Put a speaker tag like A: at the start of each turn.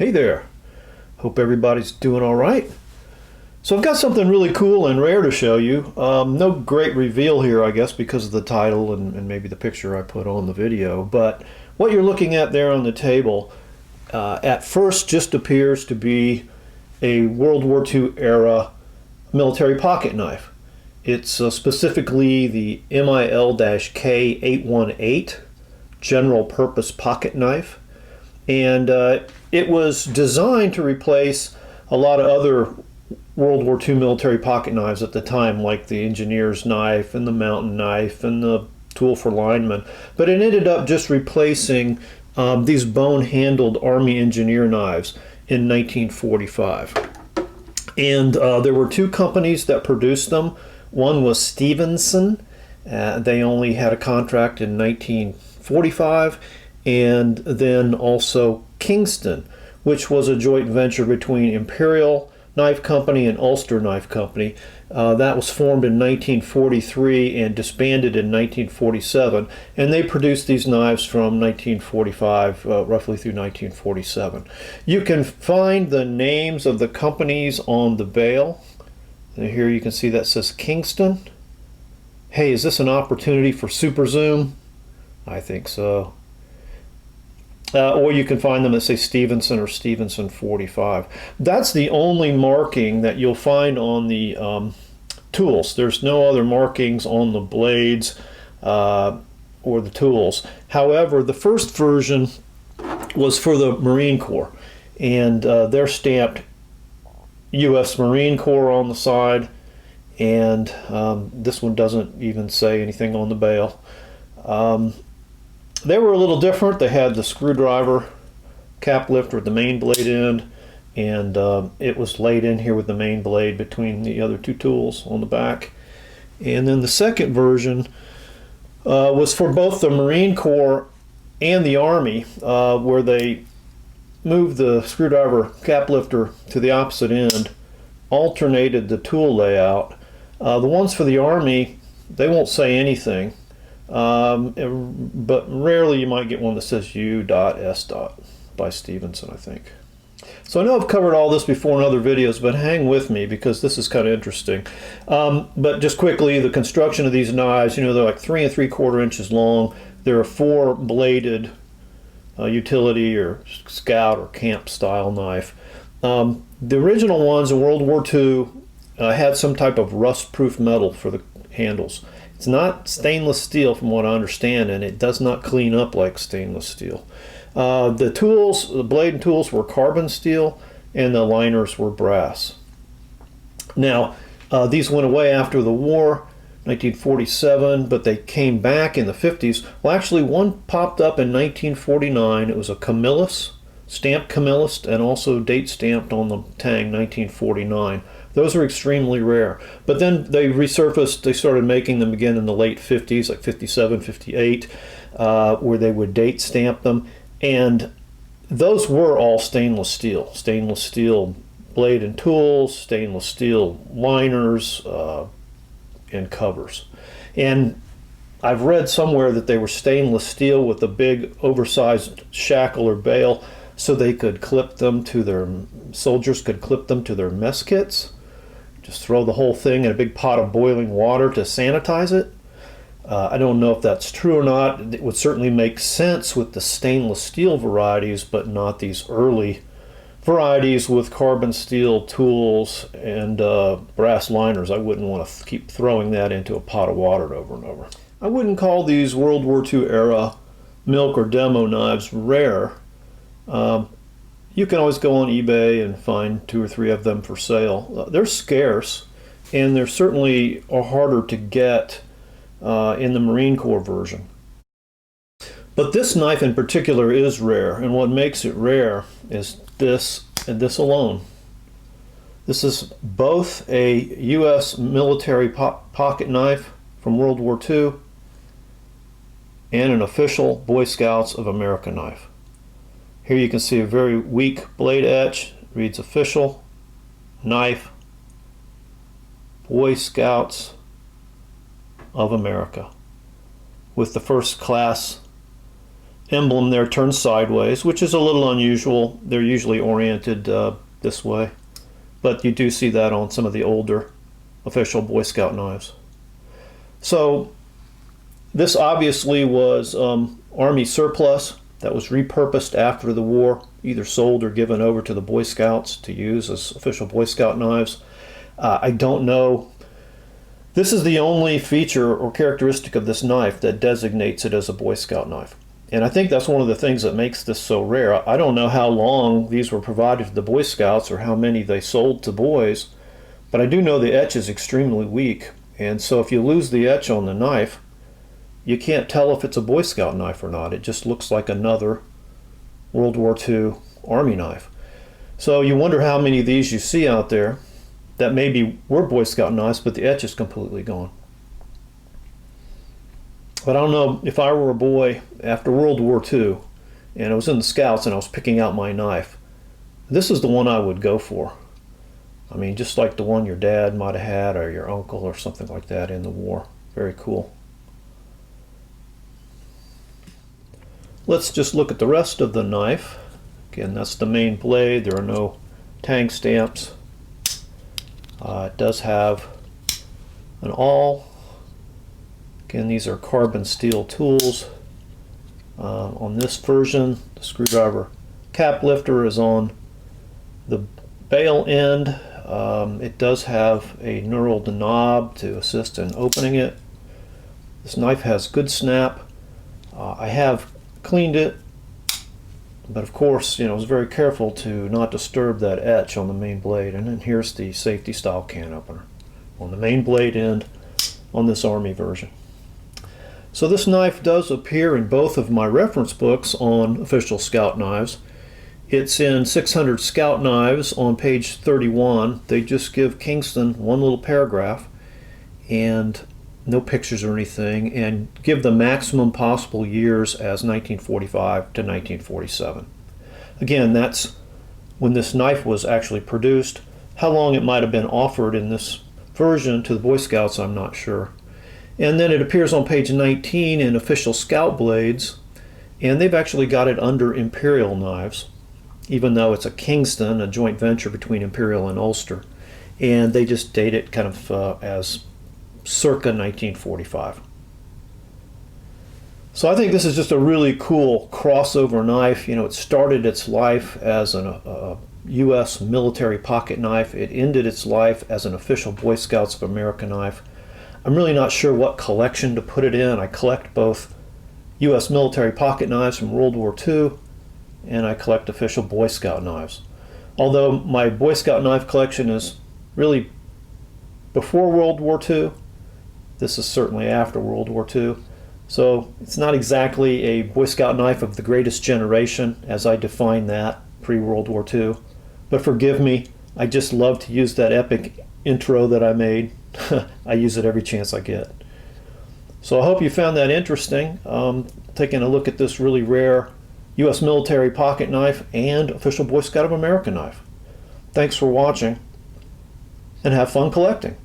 A: Hey there. Hope everybody's doing all right. So I've got something really cool and rare to show you. No great reveal here, I guess, because of the title and maybe the picture I put on the video. But what you're looking at there on the table at first just appears to be a World War II era military pocket knife. It's specifically the MIL-K818 general purpose pocket knife. And it was designed to replace a lot of other World War II military pocket knives at the time, like the engineer's knife and the mountain knife and the tool for linemen. But it ended up just replacing these bone-handled Army engineer knives in 1945. And there were two companies that produced them. One was Stevenson. They only had a contract in 1945. And then also Kingston, which was a joint venture between Imperial Knife Company and Ulster Knife Company. That was formed in 1943 and disbanded in 1947. And they produced these knives from 1945 roughly through 1947. You can find the names of the companies on the bail. And here you can see that says Kingston. Hey, is this an opportunity for super zoom? I think so. Or you can find them that say Stevenson or Stevenson 45. That's the only marking that you'll find on the tools. There's no other markings on the blades or the tools. However, the first version was for the Marine Corps, and they're stamped U.S. Marine Corps on the side, and this one doesn't even say anything on the bail. They were a little different. They had the screwdriver cap lifter at the main blade end, and it was laid in here with the main blade between the other two tools on the back. And then the second version was for both the Marine Corps and the Army, where they moved the screwdriver cap lifter to the opposite end, alternated the tool layout. The ones for the Army, they won't say anything. But rarely you might get one that says U.S. by Stevenson, I think. So I know I've covered all this before in other videos, but hang with me because this is kind of interesting. But just quickly, the construction of these knives, you know, they're like 3 3/4 inches long. They're a 4-bladed utility or scout or camp style knife. The original ones in World War II had some type of rust-proof metal for the handles. It's not stainless steel from what I understand, and it does not clean up like stainless steel. The tools, the blade and tools were carbon steel, and the liners were brass. Now, these went away after the war, 1947, but they came back in the 50s. Well, actually, one popped up in 1949. It was a Camillus, stamped Camillus, and also date stamped on the tang, 1949. Those are extremely rare. But then they resurfaced, they started making them again in the late 50s, like 57, 58, where they would date stamp them. And those were all stainless steel blade and tools, stainless steel liners, and covers. And I've read somewhere that they were stainless steel with a big oversized shackle or bail so they could clip them to their, soldiers could clip them to their mess kits. Just throw the whole thing in a big pot of boiling water to sanitize it. I don't know if that's true or not. It would certainly make sense with the stainless steel varieties, but not these early varieties with carbon steel tools and brass liners. I wouldn't want to keep throwing that into a pot of water over and over. I wouldn't call these World War II era milk or demo knives rare. You can always go on eBay and find 2 or 3 of them for sale. They're scarce, and they're certainly harder to get in the Marine Corps version. But this knife in particular is rare, and what makes it rare is this and this alone. This is both a U.S. military pocket knife from World War II and an official Boy Scouts of America knife. Here you can see a very weak blade etch. It reads official knife Boy Scouts of America with the first class emblem there turns sideways, which is a little unusual. They're usually oriented this way, but you do see that on some of the older official Boy Scout knives. So this obviously was Army surplus that was repurposed after the war, either sold or given over to the Boy Scouts to use as official Boy Scout knives. I don't know. This is the only feature or characteristic of this knife that designates it as a Boy Scout knife. And I think that's one of the things that makes this so rare. I don't know how long these were provided to the Boy Scouts or how many they sold to boys, but I do know the etch is extremely weak. And so if you lose the etch on the knife, you can't tell if it's a Boy Scout knife or not. It just looks like another World War II Army knife. So you wonder how many of these you see out there that maybe were Boy Scout knives, but the etch is completely gone. But I don't know, if I were a boy after World War II and I was in the Scouts and I was picking out my knife, this is the one I would go for. I mean, just like the one your dad might have had or your uncle or something like that in the war. Very cool. Let's just look at the rest of the knife. Again, that's the main blade. There are no tang stamps. It does have an awl. Again, these are carbon steel tools. On this version, the screwdriver cap lifter is on the bail end. It does have a knurled knob to assist in opening it. This knife has good snap. I have cleaned it, but of course, I was very careful to not disturb that etch on the main blade. And then here's the safety style can opener on the main blade end on this Army version. So this knife does appear in both of my reference books on official Scout knives. It's in 600 Scout Knives on page 31. They just give Kingston one little paragraph and no pictures or anything, and give the maximum possible years as 1945 to 1947. Again, that's when this knife was actually produced. How long it might have been offered in this version to the Boy Scouts, I'm not sure. And then it appears on page 19 in official Scout blades, and they've actually got it under Imperial knives, even though it's a Kingston, a joint venture between Imperial and Ulster. And they just date it kind of as circa 1945. So I think this is just a really cool crossover knife. It started its life as a U.S. military pocket knife. It ended its life as an official Boy Scouts of America knife. I'm really not sure what collection to put it in. I collect both U.S. military pocket knives from World War II, and I collect official Boy Scout knives. Although my Boy Scout knife collection is really before World War II, this is certainly after World War II. So it's not exactly a Boy Scout knife of the greatest generation as I define that pre-World War II. But forgive me, I just love to use that epic intro that I made. I use it every chance I get. So I hope you found that interesting, taking a look at this really rare U.S. military pocket knife and official Boy Scout of America knife. Thanks for watching, and have fun collecting.